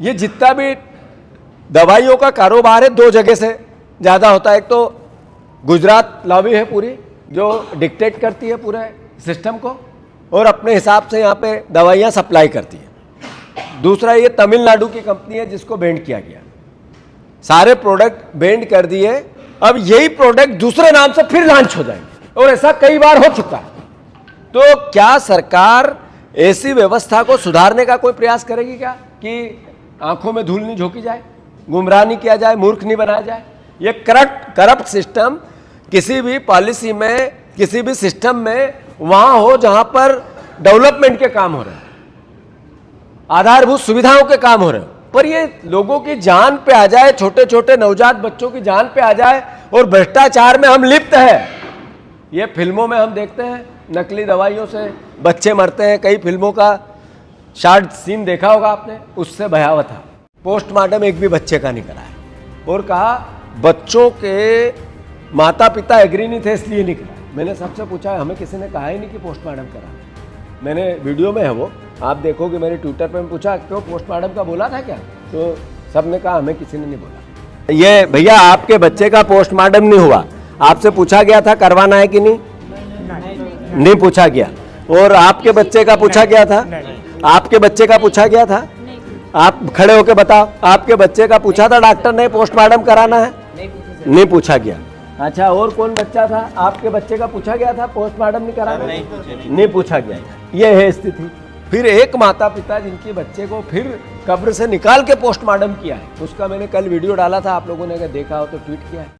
ये जितना भी दवाइयों का कारोबार है दो जगह से ज़्यादा होता है। एक तो गुजरात लॉबी है पूरी, जो डिक्टेट करती है पूरे सिस्टम को और अपने हिसाब से यहाँ पे दवाइयाँ सप्लाई करती है। दूसरा ये तमिलनाडु की कंपनी है जिसको बैंड किया गया, सारे प्रोडक्ट बैंड कर दिए। अब यही प्रोडक्ट दूसरे नाम से फिर लॉन्च हो जाएंगे और ऐसा कई बार हो चुका है। तो क्या सरकार ऐसी व्यवस्था को सुधारने का कोई प्रयास करेगी क्या कि आंखों में धूल नहीं झोंकी जाए, गुमराह नहीं किया जाए, मूर्ख नहीं बनाया जाए? ये करप्ट सिस्टम किसी भी पॉलिसी में, किसी भी सिस्टम में वहां हो जहां पर डेवलपमेंट के काम हो रहे हैं, आधारभूत सुविधाओं के काम हो रहे हैं, पर ये लोगों की जान पे आ जाए, छोटे छोटे नवजात बच्चों की जान पे आ जाए और भ्रष्टाचार में हम लिप्त हैं। ये फिल्मों में हम देखते हैं, नकली दवाइयों से बच्चे मरते हैं। कई फिल्मों का शार्ट सीन देखा होगा आपने, उससे भयावह था। पोस्टमार्टम एक भी बच्चे का नहीं कराया और कहा बच्चों के माता पिता एग्री नहीं थे इसलिए नहीं कराया। मैंने सबसे पूछा, हमें किसी ने कहा ही नहीं कि पोस्टमार्टम करा। मैंने वीडियो में है वो, आप देखोगे मेरे ट्विटर पे मैं पूछा क्यों पोस्टमार्टम का बोला था क्या, तो सब ने कहा हमें किसी ने नहीं बोला। ये भैया आपके बच्चे का पोस्टमार्टम नहीं हुआ, आपसे पूछा गया था करवाना है कि नहीं? नहीं पूछा गया। और आपके बच्चे का पूछा गया था? आपके बच्चे का पूछा गया था? आप खड़े होके बताओ, आपके बच्चे का पूछा था डॉक्टर ने पोस्टमार्टम कराना है? नहीं पूछा गया। अच्छा, और कौन बच्चा था आपके बच्चे का पूछा गया था पोस्टमार्टम नहीं कराना? नहीं पूछा गया। ये है स्थिति। फिर एक माता पिता जिनके बच्चे को फिर कब्र से निकाल के पोस्टमार्टम किया है, उसका मैंने कल वीडियो डाला था, आप लोगों ने अगर देखा हो तो ट्वीट किया है।